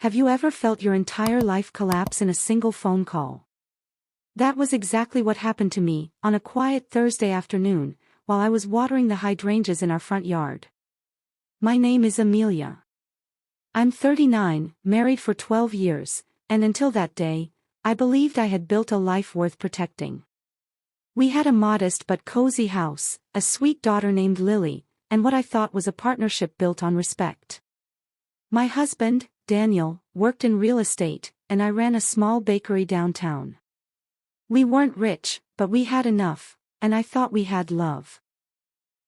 Have you ever felt your entire life collapse in a single phone call? That was exactly what happened to me, on a quiet Thursday afternoon, while I was watering the hydrangeas in our front yard. My name is Amelia. I'm 39, married for 12 years, and until that day, I believed I had built a life worth protecting. We had a modest but cozy house, a sweet daughter named Lily, and what I thought was a partnership built on respect. My husband, Daniel, worked in real estate, and I ran a small bakery downtown. We weren't rich, but we had enough, and I thought we had love.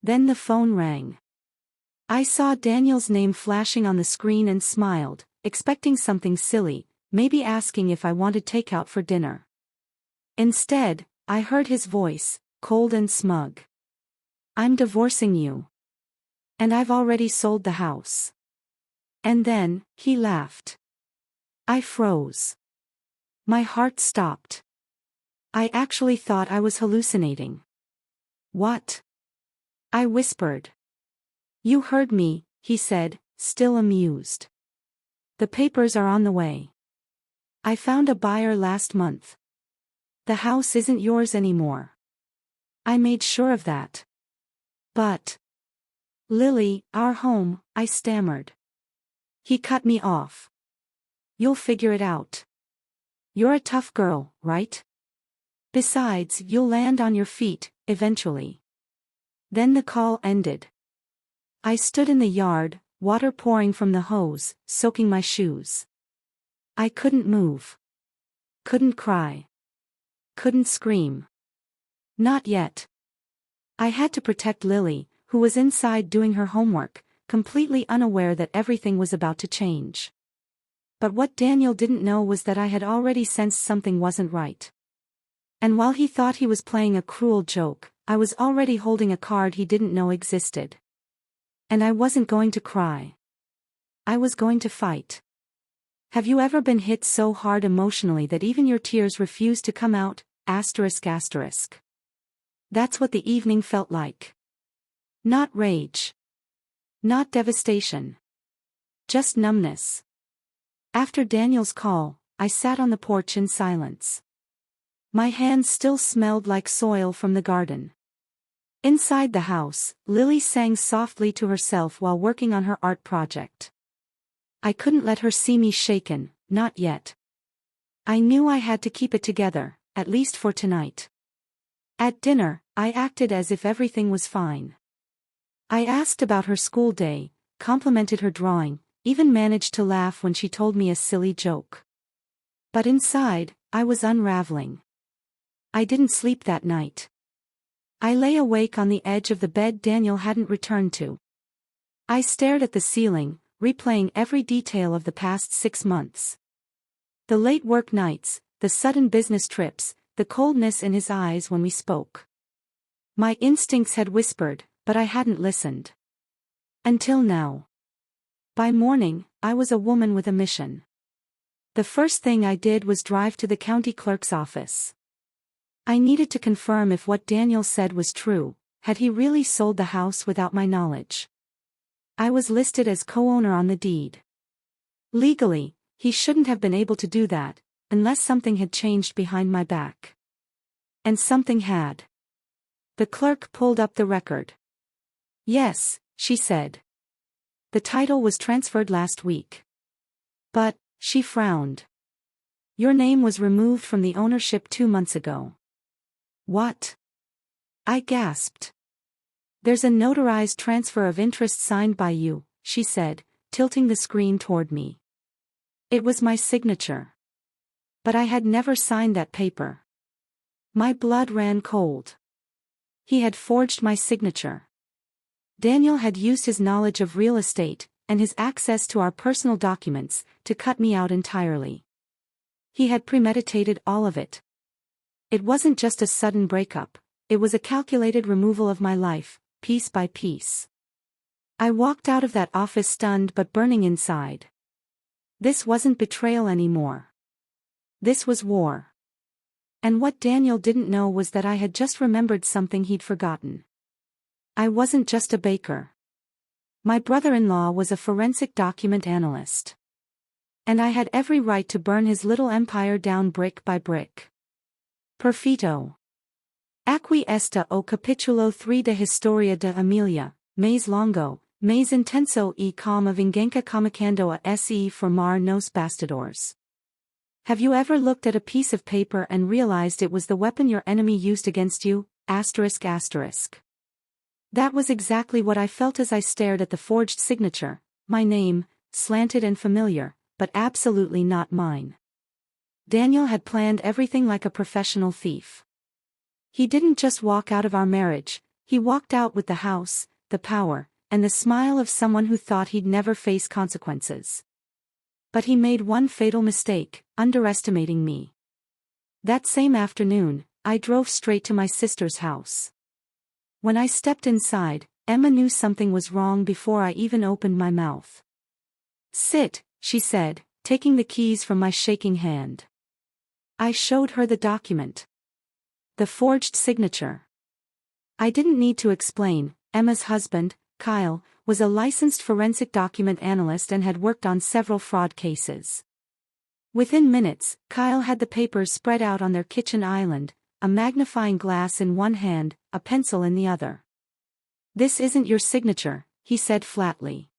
Then the phone rang. I saw Daniel's name flashing on the screen and smiled, expecting something silly, maybe asking if I wanted takeout for dinner. Instead, I heard his voice, cold and smug. "I'm divorcing you. And I've already sold the house." And then, he laughed. I froze. My heart stopped. I actually thought I was hallucinating. "What?" I whispered. "You heard me," he said, still amused. "The papers are on the way. I found a buyer last month. The house isn't yours anymore." I made sure of that. "But Lily, our home," I stammered. He cut me off. "You'll figure it out. You're a tough girl, right? Besides, you'll land on your feet, eventually." Then the call ended. I stood in the yard, water pouring from the hose, soaking my shoes. I couldn't move. Couldn't cry. Couldn't scream. Not yet. I had to protect Lily, who was inside doing her homework, completely unaware that everything was about to change. But what Daniel didn't know was that I had already sensed something wasn't right. And while he thought he was playing a cruel joke, I was already holding a card he didn't know existed. And I wasn't going to cry. I was going to fight. Have you ever been hit so hard emotionally that even your tears refused to come out? ***. That's what the evening felt like. Not rage. Not devastation. Just numbness. After Daniel's call, I sat on the porch in silence. My hands still smelled like soil from the garden. Inside the house, Lily sang softly to herself while working on her art project. I couldn't let her see me shaken, not yet. I knew I had to keep it together, at least for tonight. At dinner, I acted as if everything was fine. I asked about her school day, complimented her drawing, even managed to laugh when she told me a silly joke. But inside, I was unraveling. I didn't sleep that night. I lay awake on the edge of the bed Daniel hadn't returned to. I stared at the ceiling, replaying every detail of the past 6 months. The late work nights, the sudden business trips, the coldness in his eyes when we spoke. My instincts had whispered, but I hadn't listened. Until now. By morning, I was a woman with a mission. The first thing I did was drive to the county clerk's office. I needed to confirm if what Daniel said was true. Had he really sold the house without my knowledge? I was listed as co-owner on the deed. Legally, he shouldn't have been able to do that, unless something had changed behind my back. And something had. The clerk pulled up the record. "Yes," she said. "The title was transferred last week." "But," she frowned. "Your name was removed from the ownership 2 months ago." "What?" I gasped. "There's a notarized transfer of interest signed by you," she said, tilting the screen toward me. It was my signature. But I had never signed that paper. My blood ran cold. He had forged my signature. Daniel had used his knowledge of real estate, and his access to our personal documents, to cut me out entirely. He had premeditated all of it. It wasn't just a sudden breakup, it was a calculated removal of my life, piece by piece. I walked out of that office stunned but burning inside. This wasn't betrayal anymore. This was war. And what Daniel didn't know was that I had just remembered something he'd forgotten. I wasn't just a baker. My brother-in-law was a forensic document analyst. And I had every right to burn his little empire down brick by brick. Perfito. Aquí está o capítulo 3 de Historia de Amelia, mais longo, mais intenso e como vingança comunicando a se formar nos bastidores. Have you ever looked at a piece of paper and realized it was the weapon your enemy used against you? ***. That was exactly what I felt as I stared at the forged signature, my name, slanted and familiar, but absolutely not mine. Daniel had planned everything like a professional thief. He didn't just walk out of our marriage, he walked out with the house, the power, and the smile of someone who thought he'd never face consequences. But he made one fatal mistake, underestimating me. That same afternoon, I drove straight to my sister's house. When I stepped inside, Emma knew something was wrong before I even opened my mouth. "Sit," she said, taking the keys from my shaking hand. I showed her the document. The forged signature. I didn't need to explain. Emma's husband, Kyle, was a licensed forensic document analyst and had worked on several fraud cases. Within minutes, Kyle had the papers spread out on their kitchen island, a magnifying glass in one hand, a pencil in the other. "This isn't your signature," he said flatly.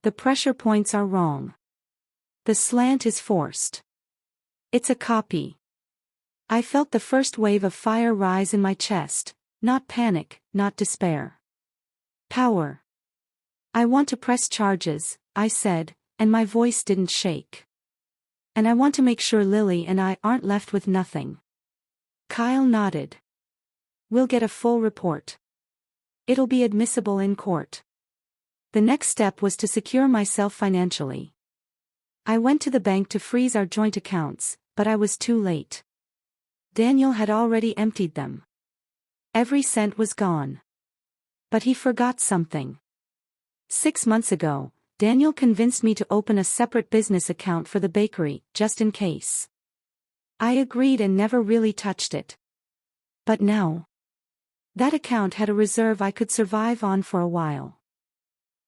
"The pressure points are wrong. The slant is forced. It's a copy." I felt the first wave of fire rise in my chest, not panic, not despair. Power. "I want to press charges," I said, and my voice didn't shake. "And I want to make sure Lily and I aren't left with nothing." Kyle nodded. "We'll get a full report. It'll be admissible in court." The next step was to secure myself financially. I went to the bank to freeze our joint accounts, but I was too late. Daniel had already emptied them. Every cent was gone. But he forgot something. 6 months ago, Daniel convinced me to open a separate business account for the bakery, just in case. I agreed and never really touched it. But now, that account had a reserve I could survive on for a while.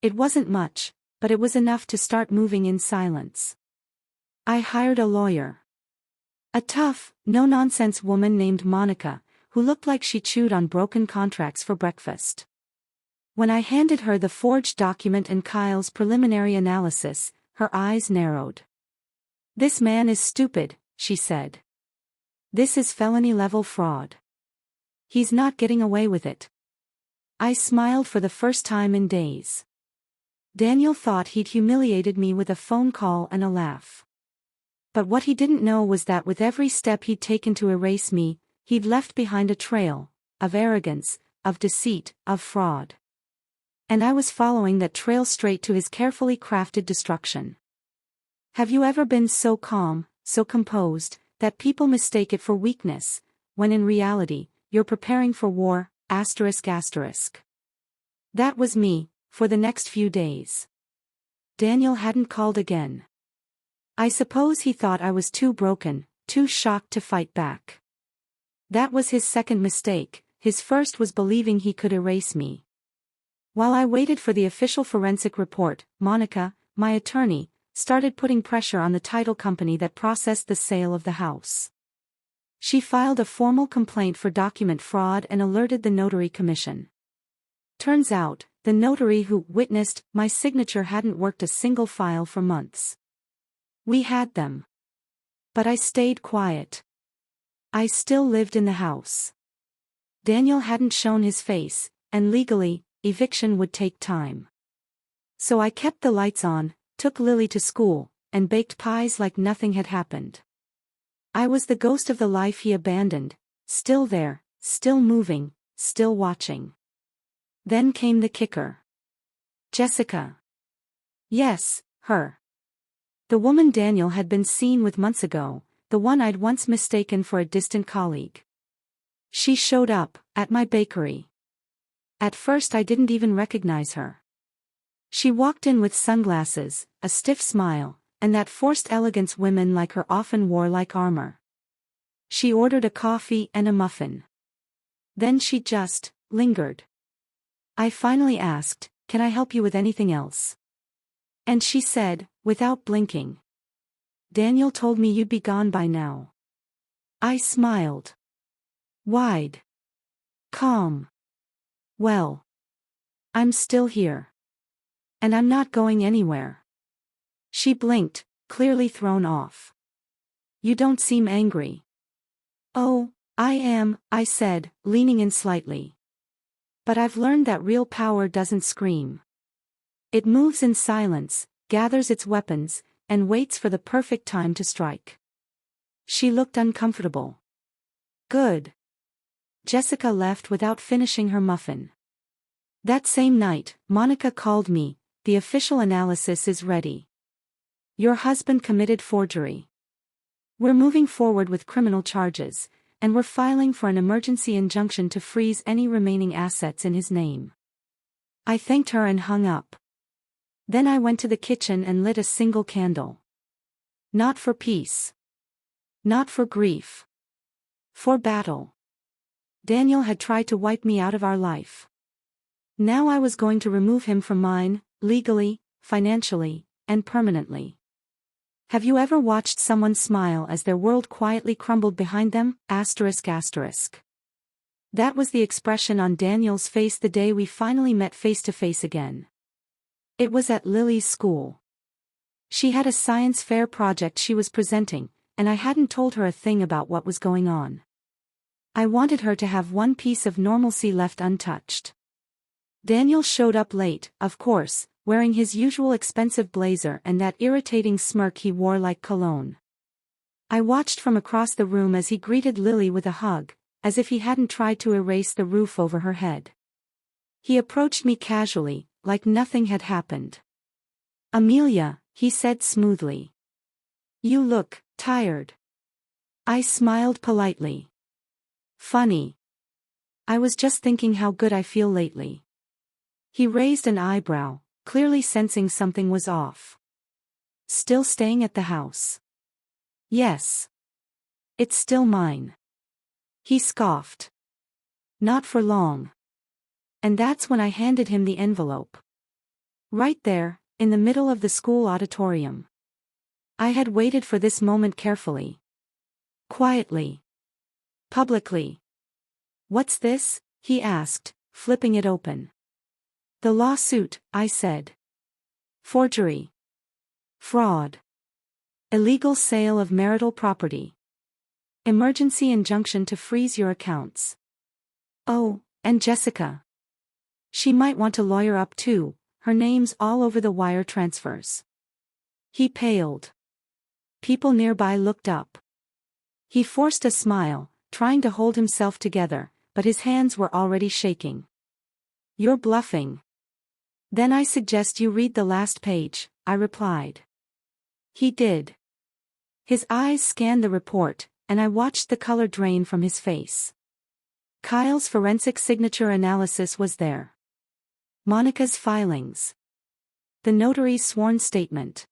It wasn't much, but it was enough to start moving in silence. I hired a lawyer. A tough, no-nonsense woman named Monica, who looked like she chewed on broken contracts for breakfast. When I handed her the forged document and Kyle's preliminary analysis, her eyes narrowed. "This man is stupid," she said. "This is felony-level fraud. He's not getting away with it." I smiled for the first time in days. Daniel thought he'd humiliated me with a phone call and a laugh. But what he didn't know was that with every step he'd taken to erase me, he'd left behind a trail, of arrogance, of deceit, of fraud. And I was following that trail straight to his carefully crafted destruction. Have you ever been so calm, so composed, that people mistake it for weakness, when in reality, you're preparing for war, ***. That was me, for the next few days. Daniel hadn't called again. I suppose he thought I was too broken, too shocked to fight back. That was his second mistake. His first was believing he could erase me. While I waited for the official forensic report, Monica, my attorney, started putting pressure on the title company that processed the sale of the house. She filed a formal complaint for document fraud and alerted the notary commission. Turns out, the notary who witnessed my signature hadn't worked a single file for months. We had them. But I stayed quiet. I still lived in the house. Daniel hadn't shown his face, and legally, eviction would take time. So I kept the lights on, took Lily to school, and baked pies like nothing had happened. I was the ghost of the life he abandoned, still there, still moving, still watching. Then came the kicker. Jessica. Yes, her. The woman Daniel had been seen with months ago, the one I'd once mistaken for a distant colleague. She showed up, at my bakery. At first I didn't even recognize her. She walked in with sunglasses, a stiff smile, and that forced elegance women like her often wore like armor. She ordered a coffee and a muffin. Then she just lingered. I finally asked, "Can I help you with anything else?" And she said, without blinking, Daniel told me you'd be gone by now. I smiled. Wide. Calm. Well. I'm still here. And I'm not going anywhere. She blinked, clearly thrown off. You don't seem angry. Oh, I am, I said, leaning in slightly. But I've learned that real power doesn't scream. It moves in silence, gathers its weapons, and waits for the perfect time to strike. She looked uncomfortable. Good. Jessica left without finishing her muffin. That same night, Monica called me. The official analysis is ready. Your husband committed forgery. We're moving forward with criminal charges, and we're filing for an emergency injunction to freeze any remaining assets in his name. I thanked her and hung up. Then I went to the kitchen and lit a single candle. Not for peace. Not for grief. For battle. Daniel had tried to wipe me out of our life. Now I was going to remove him from mine, legally, financially, and permanently. Have you ever watched someone smile as their world quietly crumbled behind them? That was the expression on Daniel's face the day we finally met face to face again. It was at Lily's school. She had a science fair project she was presenting, and I hadn't told her a thing about what was going on. I wanted her to have one piece of normalcy left untouched. Daniel showed up late, of course, wearing his usual expensive blazer and that irritating smirk he wore like cologne. I watched from across the room as he greeted Lily with a hug, as if he hadn't tried to erase the roof over her head. He approached me casually, like nothing had happened. Amelia, he said smoothly. You look tired. I smiled politely. Funny. I was just thinking how good I feel lately. He raised an eyebrow, clearly sensing something was off. Still staying at the house? Yes. It's still mine. He scoffed. Not for long. And that's when I handed him the envelope. Right there, in the middle of the school auditorium. I had waited for this moment carefully. Quietly. Publicly. What's this? He asked, flipping it open. The lawsuit, I said. Forgery. Fraud. Illegal sale of marital property. Emergency injunction to freeze your accounts. Oh, and Jessica. She might want to lawyer up too, her name's all over the wire transfers. He paled. People nearby looked up. He forced a smile, trying to hold himself together, but his hands were already shaking. You're bluffing. Then I suggest you read the last page, I replied. He did. His eyes scanned the report, and I watched the color drain from his face. Kyle's forensic signature analysis was there. Monica's filings. The notary's sworn statement.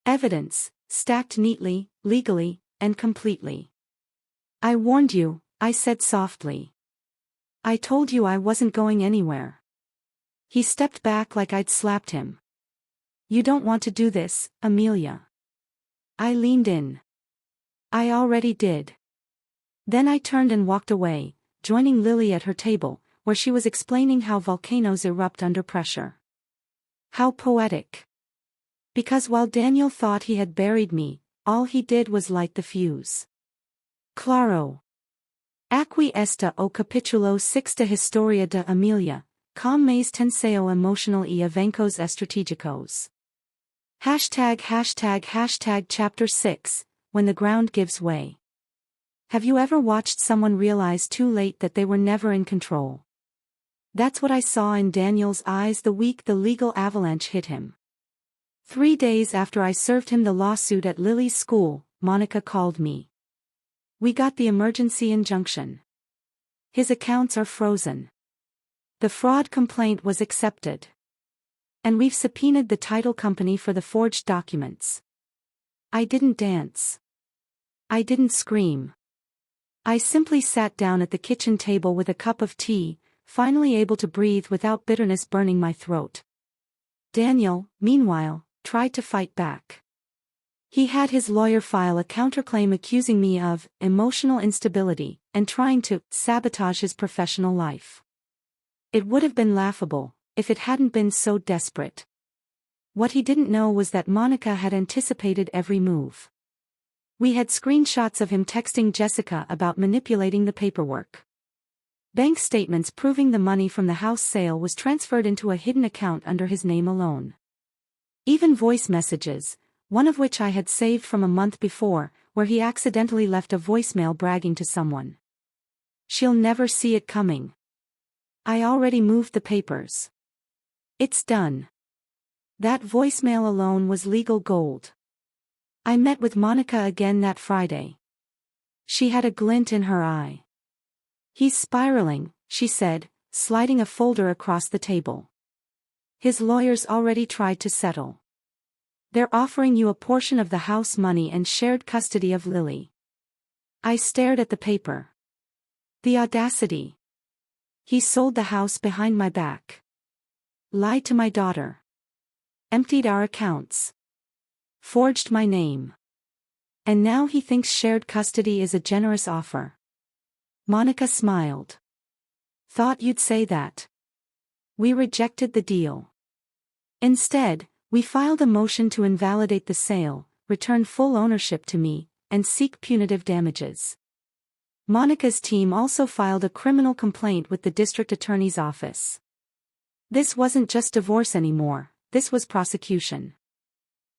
Evidence, stacked neatly, legally, and completely. I warned you, I said softly. I told you I wasn't going anywhere. He stepped back like I'd slapped him. You don't want to do this, Amelia. I leaned in. I already did. Then I turned and walked away, joining Lily at her table, where she was explaining how volcanoes erupt under pressure. How poetic. Because while Daniel thought he had buried me, all he did was light the fuse. Claro. Aquí está o capítulo 6 de Historia de Amelia, com mais tenseo emocional y eventos estratégicos. ### Chapter 6, When the Ground Gives Way. Have you ever watched someone realize too late that they were never in control? That's what I saw in Daniel's eyes the week the legal avalanche hit him. 3 days after I served him the lawsuit at Lily's school, Monica called me. We got the emergency injunction. His accounts are frozen. The fraud complaint was accepted. And we've subpoenaed the title company for the forged documents. I didn't dance. I didn't scream. I simply sat down at the kitchen table with a cup of tea, finally able to breathe without bitterness burning my throat. Daniel, meanwhile, tried to fight back. He had his lawyer file a counterclaim accusing me of emotional instability and trying to sabotage his professional life. It would have been laughable if it hadn't been so desperate. What he didn't know was that Monica had anticipated every move. We had screenshots of him texting Jessica about manipulating the paperwork. Bank statements proving the money from the house sale was transferred into a hidden account under his name alone. Even voice messages, one of which I had saved from a month before, where he accidentally left a voicemail bragging to someone. "She'll never see it coming. I already moved the papers. It's done." That voicemail alone was legal gold. I met with Monica again that Friday. She had a glint in her eye. "He's spiraling," she said, sliding a folder across the table. "His lawyers already tried to settle. They're offering you a portion of the house money and shared custody of Lily." I stared at the paper. The audacity. He sold the house behind my back. Lied to my daughter. Emptied our accounts. Forged my name. And now he thinks shared custody is a generous offer. Monica smiled. "Thought you'd say that." We rejected the deal. Instead, we filed a motion to invalidate the sale, return full ownership to me, and seek punitive damages. Monica's team also filed a criminal complaint with the district attorney's office. This wasn't just divorce anymore, this was prosecution.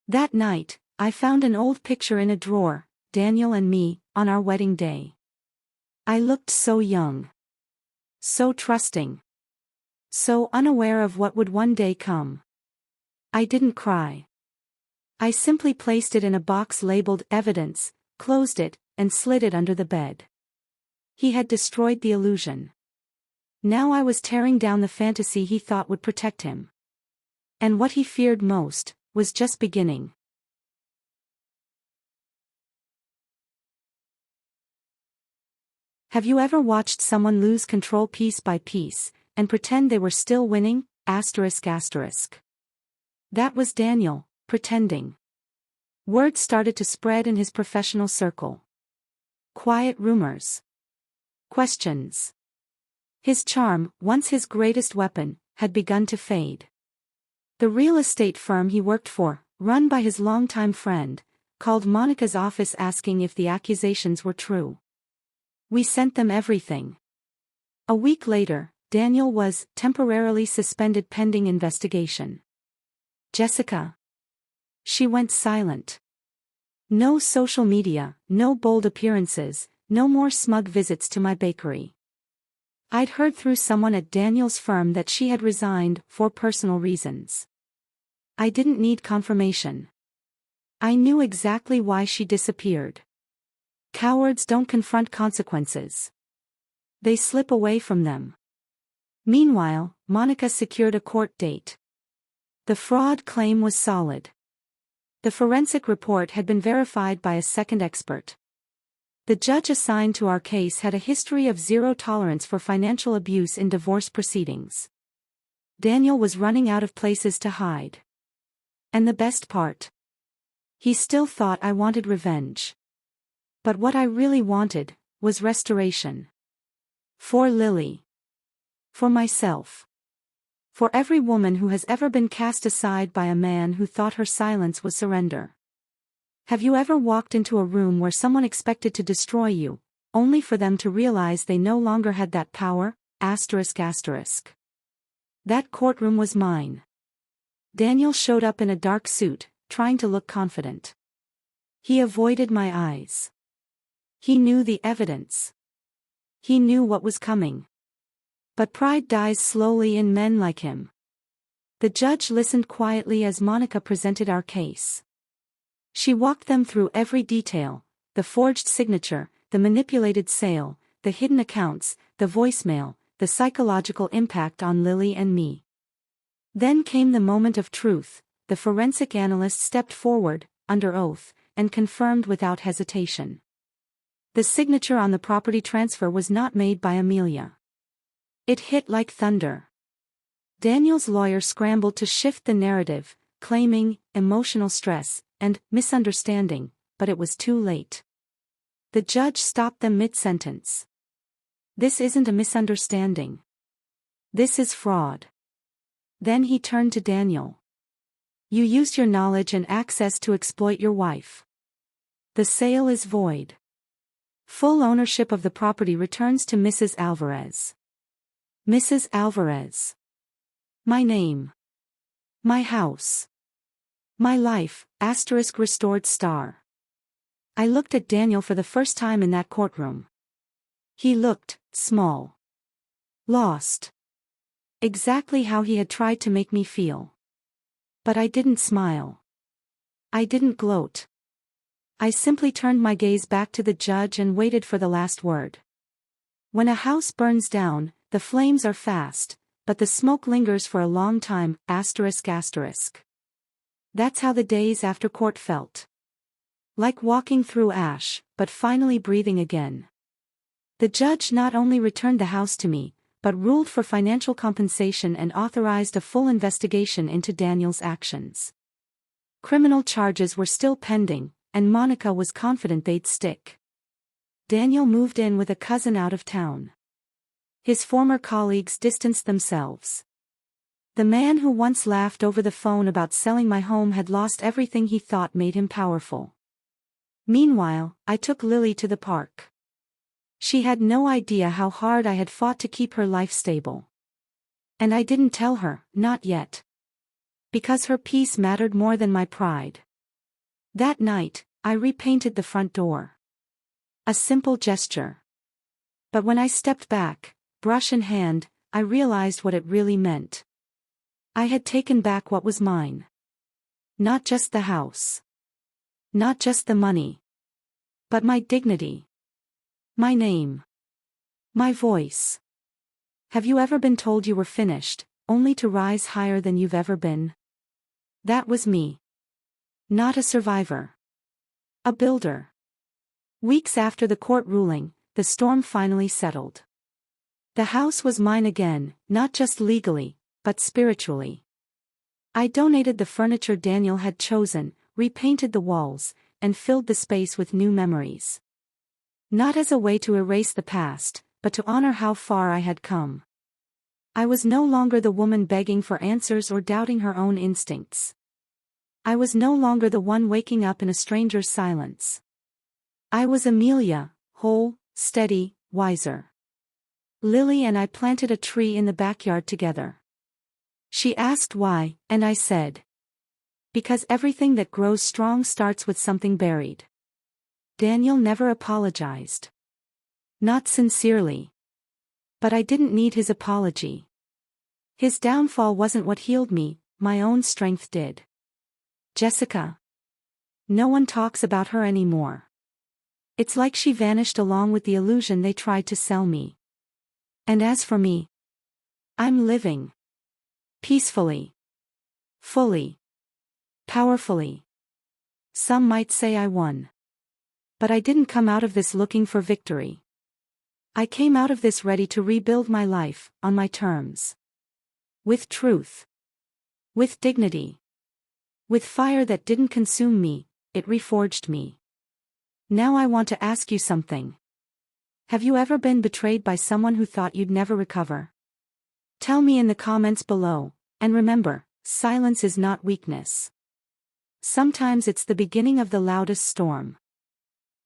That night, I found an old picture in a drawer, Daniel and me, on our wedding day. I looked so young. So trusting. So unaware of what would one day come. I didn't cry. I simply placed it in a box labeled evidence, closed it, and slid it under the bed. He had destroyed the illusion. Now I was tearing down the fantasy he thought would protect him. And what he feared most was just beginning. Have you ever watched someone lose control piece by piece, and pretend they were still winning? That was Daniel, pretending. Word started to spread in his professional circle. Quiet rumors. Questions. His charm, once his greatest weapon, had begun to fade. The real estate firm he worked for, run by his longtime friend, called Monica's office asking if the accusations were true. We sent them everything. A week later, Daniel was temporarily suspended pending investigation. Jessica. She went silent. No social media, no bold appearances, no more smug visits to my bakery. I'd heard through someone at Daniel's firm that she had resigned for personal reasons. I didn't need confirmation. I knew exactly why she disappeared. Cowards don't confront consequences. They slip away from them. Meanwhile, Monica secured a court date. The fraud claim was solid. The forensic report had been verified by a second expert. The judge assigned to our case had a history of zero tolerance for financial abuse in divorce proceedings. Daniel was running out of places to hide. And the best part? He still thought I wanted revenge. But what I really wanted was restoration. For Lily. For myself. For every woman who has ever been cast aside by a man who thought her silence was surrender. Have you ever walked into a room where someone expected to destroy you, only for them to realize they no longer had that power? That courtroom was mine. Daniel showed up in a dark suit, trying to look confident. He avoided my eyes. He knew the evidence. He knew what was coming. But pride dies slowly in men like him. The judge listened quietly as Monica presented our case. She walked them through every detail, the forged signature, the manipulated sale, the hidden accounts, the voicemail, the psychological impact on Lily and me. Then came the moment of truth. The forensic analyst stepped forward, under oath, and confirmed without hesitation. The signature on the property transfer was not made by Amelia. It hit like thunder. Daniel's lawyer scrambled to shift the narrative, claiming emotional stress and misunderstanding, but it was too late. The judge stopped them mid-sentence. This isn't a misunderstanding. This is fraud. Then he turned to Daniel. You used your knowledge and access to exploit your wife. The sale is void. Full ownership of the property returns to Mrs. Alvarez. Mrs. Alvarez. My name. My house. My life, restored star. I looked at Daniel for the first time in that courtroom. He looked small. Lost. Exactly how he had tried to make me feel. But I didn't smile. I didn't gloat. I simply turned my gaze back to the judge and waited for the last word. When a house burns down, the flames are fast, but the smoke lingers for a long time, That's how the days after court felt. Like walking through ash, but finally breathing again. The judge not only returned the house to me, but ruled for financial compensation and authorized a full investigation into Daniel's actions. Criminal charges were still pending, and Monica was confident they'd stick. Daniel moved in with a cousin out of town. His former colleagues distanced themselves. The man who once laughed over the phone about selling my home had lost everything he thought made him powerful. Meanwhile, I took Lily to the park. She had no idea how hard I had fought to keep her life stable. And I didn't tell her, not yet. Because her peace mattered more than my pride. That night, I repainted the front door. A simple gesture. But when I stepped back, brush in hand, I realized what it really meant. I had taken back what was mine. Not just the house. Not just the money. But my dignity. My name. My voice. Have you ever been told you were finished, only to rise higher than you've ever been? That was me. Not a survivor. A builder. Weeks after the court ruling, the storm finally settled. The house was mine again, not just legally, but spiritually. I donated the furniture Daniel had chosen, repainted the walls, and filled the space with new memories. Not as a way to erase the past, but to honor how far I had come. I was no longer the woman begging for answers or doubting her own instincts. I was no longer the one waking up in a stranger's silence. I was Amelia, whole, steady, wiser. Lily and I planted a tree in the backyard together. She asked why, and I said, because everything that grows strong starts with something buried. Daniel never apologized. Not sincerely. But I didn't need his apology. His downfall wasn't what healed me, my own strength did. Jessica. No one talks about her anymore. It's like she vanished along with the illusion they tried to sell me. And as for me, I'm living. Peacefully. Fully. Powerfully. Some might say I won. But I didn't come out of this looking for victory. I came out of this ready to rebuild my life, on my terms. With truth. With dignity. With fire that didn't consume me, it reforged me. Now I want to ask you something. Have you ever been betrayed by someone who thought you'd never recover? Tell me in the comments below, and remember, silence is not weakness. Sometimes it's the beginning of the loudest storm.